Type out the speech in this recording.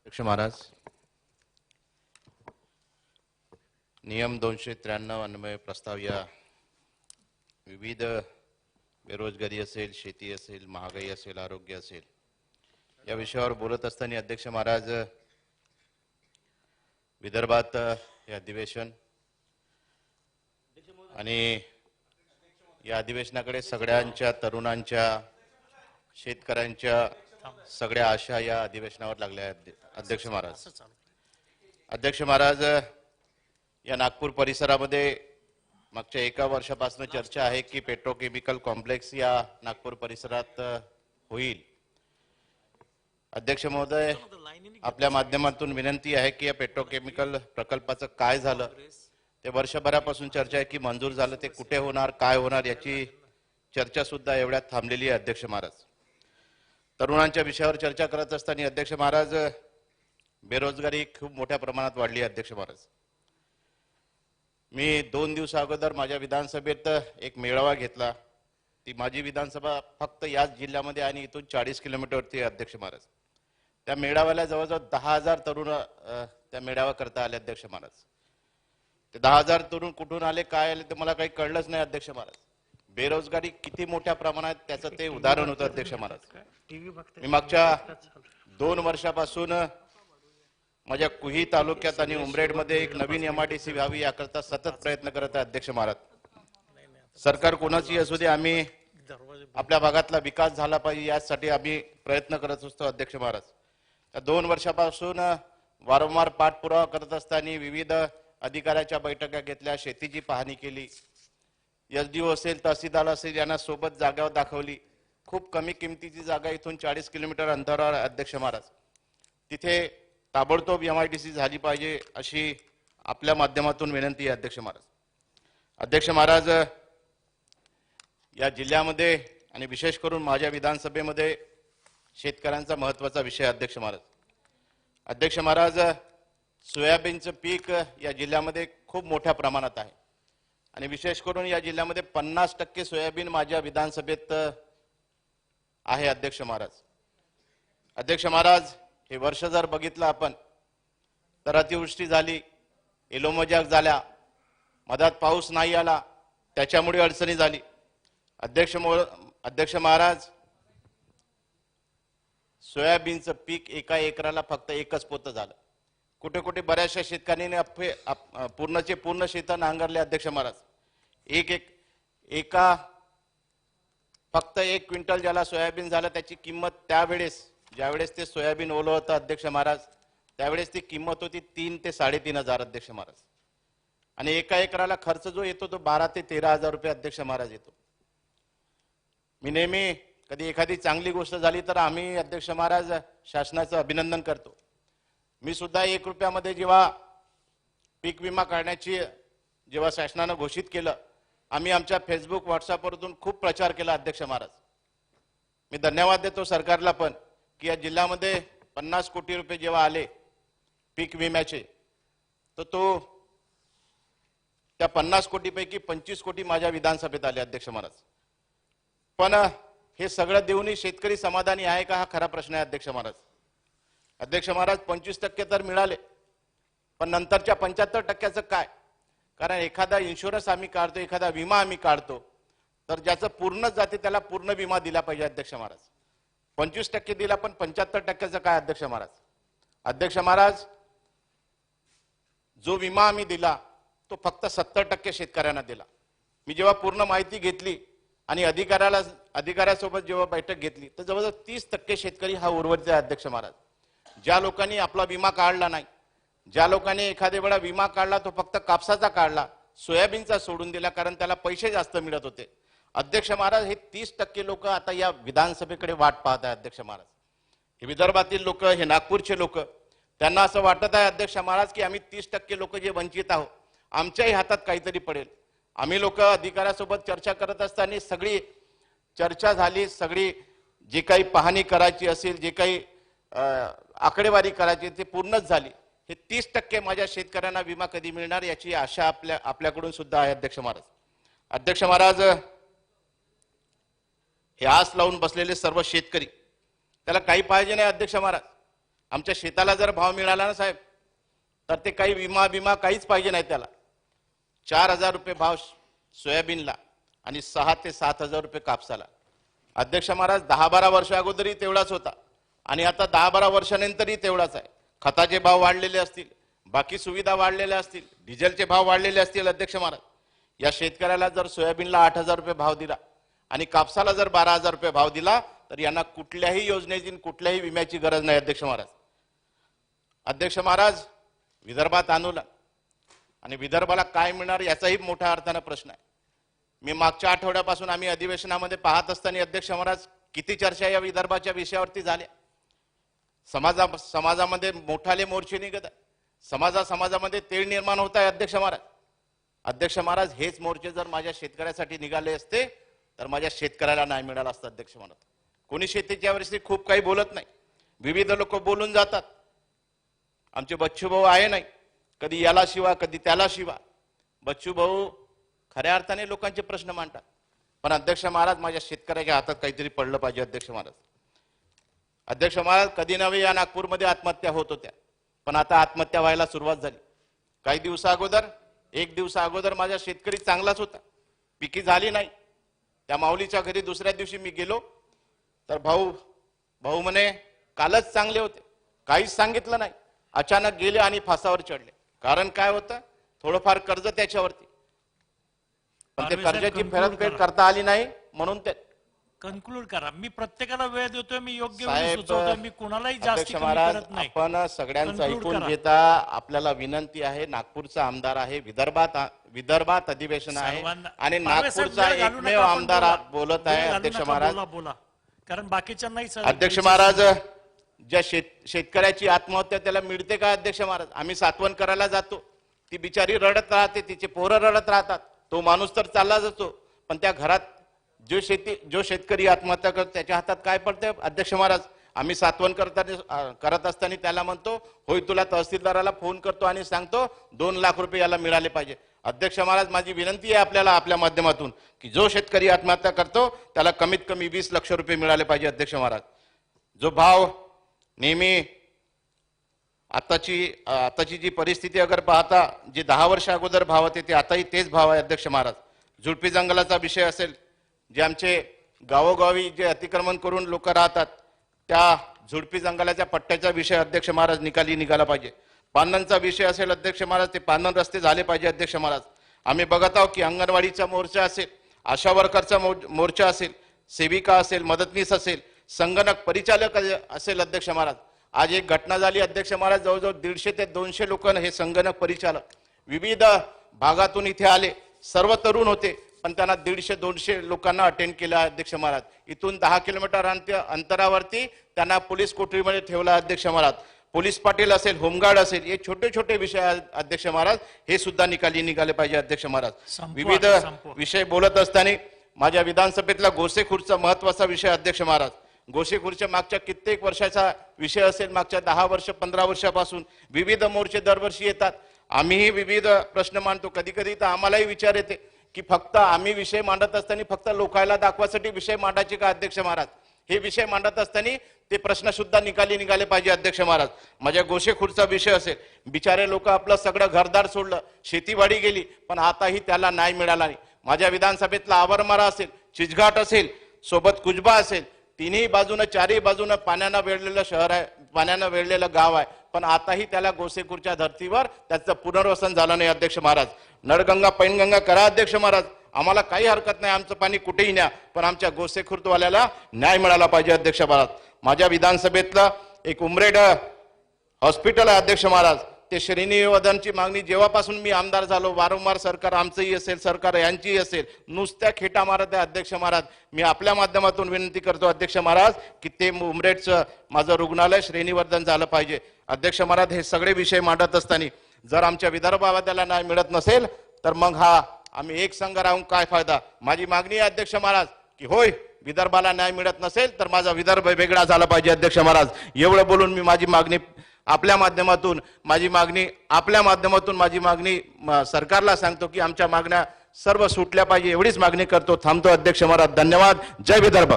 अध्यक्ष महाराज, नियम 293 अन्वय प्रस्ताव या विविध बेरोजगारी असेल, शेती असेल, महागाई असेल, आरोग्य असेल या विषयावर बोलत असताना अध्यक्ष महाराज विदर्भात हे अधिवेशन आणि या अधिवेशनाकडे सगळ्यांच्या तरुणांच्या शेतकऱ्यांच्या सगळ्या आशा या अधिवेशनावर लागल्या आहेत. अध्यक्ष महाराज, अध्यक्ष महाराज, या नागपूर परिसरामध्ये मागच्या एका वर्षापासून चर्चा आहे की पेट्रोकेमिकल कॉम्प्लेक्स या नागपूर परिसरात होईल. अध्यक्ष महोदय, आपल्या माध्यमातून विनंती आहे की या पेट्रोकेमिकल प्रकल्पाचं काय झालं ते वर्षभरापासून चर्चा आहे की मंजूर झालं ते कुठे होणार, काय होणार याची चर्चा सुद्धा एवढ्यात थांबलेली आहे. अध्यक्ष महाराज, तरुणांच्या विषयावर चर्चा करत असताना अध्यक्ष महाराज बेरोजगारी खूप मोठ्या प्रमाणात वाढली आहे. अध्यक्ष महाराज, मी 2 दिवसा अगोदर माझ्या विधानसभेत एक मेळावा घेतला. ती माझी विधानसभा फक्त याच जिल्ह्यामध्ये आणि इथून 40 किलोमीटरवरती आहे. अध्यक्ष महाराज, त्या मेळाव्याला जवळजवळ 10,000 तरुण त्या मेळावा करता आले. अध्यक्ष महाराज, ते 10,000 तरुण कुठून आले, काय आले ते मला काही कळलंच नाही. अध्यक्ष महाराज, बेरोजगारी किती मोठ्या प्रमाणात त्याचं ते उदाहरण होतं. अध्यक्ष महाराज, मी मागच्या 2 वर्षापासून माझ्या कुही तालुक्यात आणि उमरेडमध्ये एक नवीन MIDC व्हावी याकरता सतत प्रयत्न करत आहे. अध्यक्ष महाराज, सरकार कोणाची असू दे, आम्ही आपल्या भागातला विकास झाला पाहिजे यासाठी आम्ही प्रयत्न करत असतो. अध्यक्ष महाराज, त्या 2 वर्षापासून वारंवार पाठपुरावा करत असताना विविध अधिकाऱ्याच्या बैठका घेतल्या, शेतीची पाहणी केली, SDO असेल, तहसीलदार असेल यांना सोबत जागावर दाखवली. खूप कमी किमतीची जागा इथून 40 किलोमीटर अंतरावर. अध्यक्ष महाराज, तिथे ताबडतोब MIDC झाली पाहिजे अशी आपल्या माध्यमातून विनंती आहे. अध्यक्ष महाराज, अध्यक्ष महाराज, या जिल्ह्यामध्ये आणि विशेष करून माझ्या विधानसभेमध्ये शेतकऱ्यांचा महत्त्वाचा विषय. अध्यक्ष महाराज, अध्यक्ष महाराज, सोयाबीनचं पीक या जिल्ह्यामध्ये खूप मोठ्या प्रमाणात आहे आणि विशेष करून या जिल्ह्यामध्ये 50% सोयाबीन माझ्या विधानसभेत आहे. अध्यक्ष महाराज, अध्यक्ष महाराज, हे वर्ष जर बघितलं आपण तर अतिवृष्टी झाली, एलोमोजाक झाल्या, मधात पाऊस नाही आला, त्याच्यामुळे अडचणी झाली. अध्यक्ष महाराज, सोयाबीनचं पीक एका एकराला फक्त 1च पोतं झालं. कुठे कुठे बऱ्याचशा शेतकऱ्यांनी पूर्णचे पूर्ण शेतं नांगरले. अध्यक्ष महाराज, फक्त 1 क्विंटल ज्याला सोयाबीन झालं त्याची किंमत त्यावेळेस ज्यावेळेस ते सोयाबीन ओलं होतं अध्यक्ष महाराज त्यावेळेस ती किंमत होती 3 ते 3.5 अध्यक्ष महाराज, आणि एका एकराला खर्च जो येतो तो 12 ते 13 रुपये अध्यक्ष महाराज येतो. मी नेहमी कधी एखादी चांगली गोष्ट झाली तर आम्ही अध्यक्ष महाराज शासनाचं अभिनंदन करतो. मी सुद्धा 1 रुपयामध्ये जेव्हा पीक विमा काढण्याची जेव्हा शासनानं घोषित केलं, आम्ही आमच्या फेसबुक व्हॉट्सअपवरून खूप प्रचार केला. अध्यक्ष महाराज, मी धन्यवाद देतो सरकारला पण की या जिल्ह्यामध्ये 50 कोटी रुपये जेव्हा आले पीक विम्याचे तर त्या 50 कोटीपैकी 25 कोटी माझ्या विधानसभेत आले. अध्यक्ष महाराज, पण हे सगळं देऊनही शेतकरी समाधानी आहे का, हा खरा प्रश्न आहे. अध्यक्ष महाराज, अध्यक्ष महाराज, 25% तर मिळाले, पण नंतरच्या 75%चं काय? कारण एखादा इन्शुरन्स आम्ही काढतो, एखादा विमा आम्ही काढतो तर ज्याचं पूर्ण जाते त्याला पूर्ण विमा दिला पाहिजे. अध्यक्ष महाराज, 25% दिला पण 75%चं काय? अध्यक्ष महाराज, अध्यक्ष महाराज, जो विमा आम्ही दिला तो फक्त 70% शेतकऱ्यांना दिला. मी जेव्हा पूर्ण माहिती घेतली आणि अधिकाऱ्यासोबत जेव्हा बैठक घेतली तर जवळजवळ 30% शेतकरी हा उर्वरित आहे. अध्यक्ष महाराज, ज्या लोकांनी आपला विमा काढला नाही, ज्या लोकांनी एखाद्या वेळा विमा काढला तो फक्त कापसाचा काढला, सोयाबीनचा सोडून दिला कारण त्याला पैसे जास्त मिळत होते. अध्यक्ष महाराज, हे 30% लोक आता या विधानसभेकडे वाट पाहत आहे. अध्यक्ष महाराज, हे विदर्भातील लोक, हे नागपूरचे लोक, त्यांना असं वाटत आहे अध्यक्ष महाराज की आम्ही 30% लोक जे वंचित आहोत आमच्याही हातात काहीतरी पडेल. आम्ही लोक अधिकाऱ्यासोबत चर्चा करत असताना सगळी चर्चा झाली, सगळी जी काही पाहणी करायची असेल, जे काही आकडेवारी करायची ते पूर्णच झाली. हे 30% माझ्या शेतकऱ्यांना विमा कधी मिळणार याची आशा आपल्याकडून सुद्धा आहे. अध्यक्ष महाराज, अध्यक्ष महाराज, हे आस लावून बसलेले सर्व शेतकरी त्याला काही पाहिजे नाही. अध्यक्ष महाराज, आमच्या शेताला जर भाव मिळाला ना साहेब, तर ते काही विमा काहीच पाहिजे नाही त्याला. 4,000 रुपये भाव सोयाबीनला आणि 6 ते 7,000 रुपये कापसाला. अध्यक्ष महाराज 10-12 वर्ष अगोदरही तेवढाच होता आणि आता 10-12 वर्षानंतरही तेवढाच आहे. खताचे भाव वाढलेले असतील, बाकी सुविधा वाढलेल्या असतील, डिझेलचे भाव वाढलेले असतील. अध्यक्ष महाराज, या शेतकऱ्याला जर सोयाबीनला 8,000 रुपये भाव दिला आणि कापसाला जर 12,000 रुपये भाव दिला तर यांना कुठल्याही योजनेची कुठल्याही विम्याची गरज नाही. अध्यक्ष महाराज, अध्यक्ष महाराज, विदर्भात आंदोलन आणि विदर्भाला काय मिळणार याचाही मोठ्या अर्थानं प्रश्न आहे. मी मागच्या आठवड्यापासून आम्ही अधिवेशनामध्ये पाहत असताना अध्यक्ष महाराज किती चर्चा या विदर्भाच्या विषयावरती झाल्या. समाजामध्ये मोठाले मोर्चे निघत आहे, समाजामध्ये तेढ निर्माण होत आहे. अध्यक्ष महाराज, अध्यक्ष महाराज, हेच मोर्चे जर माझ्या शेतकऱ्यासाठी निघाले असते तर माझ्या शेतकऱ्याला नाही मिळाला असतं. अध्यक्ष महाराज, कोणी शेतीच्या वर्षी खूप काही बोलत नाही, विविध लोक बोलून जातात. आमचे बच्चू भाऊ आहे नाही, कधी याला शिवा कधी त्याला शिवा. बच्चू भाऊ खऱ्या अर्थाने लोकांचे प्रश्न मांडतात, पण अध्यक्ष महाराज माझ्या शेतकऱ्याच्या हातात काहीतरी पडलं पाहिजे. अध्यक्ष महाराज, अध्यक्ष महाराज, कधी नव्हे या नागपूरमध्ये आत्महत्या होत होत्या, पण आता आत्महत्या व्हायला सुरुवात झाली. काही दिवसा अगोदर, एक दिवसा अगोदर माझा शेतकरी चांगलाच होता, पिकी झाली नाही. त्या माऊलीच्या घरी दुसऱ्या दिवशी मी गेलो तर भाऊ म्हणे कालच चांगले होते, काहीच सांगितलं नाही. अचानक गेले आणि फासावर चढले. कारण काय होतं, थोडंफार कर्ज त्याच्यावरती, पण ते कर्जाची परतफेड करता आली नाही म्हणून ते. कन्क्लूड करा. मी प्रत्येकाला वेळ देतोय, मी योग्य वेळ साहेब, सुचवतोय, मी कुणालाही जास्त अध्यक्ष महाराज, आपण सगळ्यांचं ऐकून घेता आपल्याला विनंती आहे. नागपूरचा आमदार आहे, विदर्भात अधिवेशन आहे आणि नागपूरचा एकमेव आमदार बोलत आहे. अध्यक्ष महाराज, बोला, कारण बाकीच्यांनाही. अध्यक्ष महाराज, ज्या शेतकऱ्याची आत्महत्या त्याला मिळते का? अध्यक्ष महाराज, आम्ही सातवण करायला जातो, ती बिचारी रडत राहते, तिचे पोरं रडत राहतात, तो माणूस तर चालला जातो, पण त्या घरात जो शेतकरी आत्महत्या करतो त्याच्या हातात काय पडते? अध्यक्ष महाराज, आम्ही सातवण करत असताना त्याला म्हणतो, होय तुला तहसीलदाराला फोन करतो आणि सांगतो 2 लाख रुपये याला मिळाले पाहिजे. अध्यक्ष महाराज, माझी विनंती आहे आपल्याला आपल्या माध्यमातून की जो शेतकरी आत्महत्या करतो त्याला कमीत कमी 20 लाख रुपये मिळाले पाहिजे. अध्यक्ष महाराज, जो भाव नेहमी आताची जी परिस्थिती अगर पाहता, जे 10 वर्ष अगोदर भाव होते ते आताही तेच भाव आहे. अध्यक्ष महाराज, झुडपी जंगलाचा विषय असेल, जे आमचे गावोगावी जे अतिक्रमण करून लोक राहतात त्या झुडपी जंगलाच्या पट्ट्याचा विषय अध्यक्ष महाराज निघाला पाहिजे. पाननचा विषय असेल अध्यक्ष महाराज, ते पानन रस्ते झाले पाहिजे. अध्यक्ष महाराज, आम्ही बघत आहोत की अंगणवाडीचा मोर्चा असेल, आशा वर्करचा मोर्चा असेल, सेविका असेल, मदतनीस असेल, संगणक परिचालक असेल. अध्यक्ष महाराज, आज एक घटना झाली. अध्यक्ष महाराज, जवळजवळ 150 ते 200 लोक हे संगणक परिचालक विविध भागातून इथे आले, सर्व तरुण होते, पण त्यांना 150-200 लोकांना अटेंड केलं. अध्यक्ष महाराज, इथून 10 किलोमीटर अंतरावरती त्यांना पोलीस कोठडीमध्ये ठेवला. अध्यक्ष महाराज, पोलीस पाटील असेल, होमगार्ड असेल, हे छोटे छोटे विषय अध्यक्ष महाराज हे सुद्धा निघाले पाहिजे. अध्यक्ष महाराज, विविध विषय बोलत असताना माझ्या विधानसभेतला गोसेखुर्दचा महत्वाचा विषय अध्यक्ष महाराज, गोसेखुर्दच्या मागच्या कित्येक वर्षाचा विषय असेल, मागच्या 10 वर्ष 15 वर्षापासून विविध मोर्चे दरवर्षी येतात, आम्हीही विविध प्रश्न मांडतो. कधी कधी तर आम्हालाही विचार येते की फक्त आम्ही विषय मांडत असताना फक्त लोकांना दाखवासाठी विषय मांडायचे का? अध्यक्ष महाराज, हे विषय मांडत असताना ते प्रश्न सुद्धा निघाले पाहिजे. अध्यक्ष महाराज, माझ्या गोसेखुर्दचा विषय असेल, बिचारे लोक आपलं सगळं घरदार सोडलं, शेतीवाडी गेली, पण आताही त्याला न्याय मिळाला नाही. माझ्या विधानसभेतला आवरमारा असेल, चिचघाट असेल, सोबत कुजबा असेल, तिन्ही बाजूनं चारही बाजूनं पाण्यानं वेढलेलं शहर आहे, पाण्यानं वेढलेलं गाव आहे, पण आताही त्याला गोसेखुर्दच्या धर्तीवर त्याचं पुनर्वसन झालं नाही. अध्यक्ष महाराज, नळगंगा पैनगंगा करा. अध्यक्ष महाराज, आम्हाला काही हरकत नाही, आमचं पाणी कुठेही न्या, पण आमच्या गोसेखुर्दवाल्याला न्याय मिळाला पाहिजे. अध्यक्ष महाराज, माझ्या विधानसभेतलं एक उमरेड हॉस्पिटल आहे. अध्यक्ष महाराज, ते श्रेणीनिवेदनची मागणी जेव्हापासून मी आमदार झालो, वारंवार सरकार आमचंही असेल, सरकार यांचीही असेल, नुसत्या खेटा मारत आहे. अध्यक्ष महाराज, मी आपल्या माध्यमातून विनंती करतो अध्यक्ष महाराज की ते उमरेडचं माझं रुग्णालय श्रेणीवर्धन झालं पाहिजे. अध्यक्ष महाराज, हे सगळे विषय मांडत असताना जर आमच्या विदर्भाला त्याला न्याय मिळत नसेल तर मग आम्ही एक संघ राहून काय फायदा? माझी मागणी आहे अध्यक्ष महाराज की होय, विदर्भाला न्याय मिळत नसेल तर माझा विदर्भ वेगळा झाला पाहिजे. अध्यक्ष महाराज, एवढं बोलून मी माझी मागणी आपल्या माध्यमातून माझी मागणी सरकारला सांगतो की आमच्या मागण्या सर्व सुटल्या पाहिजे, एवढीच मागणी करतो. थांबतो. अध्यक्ष महाराज, धन्यवाद. जय विदर्भ.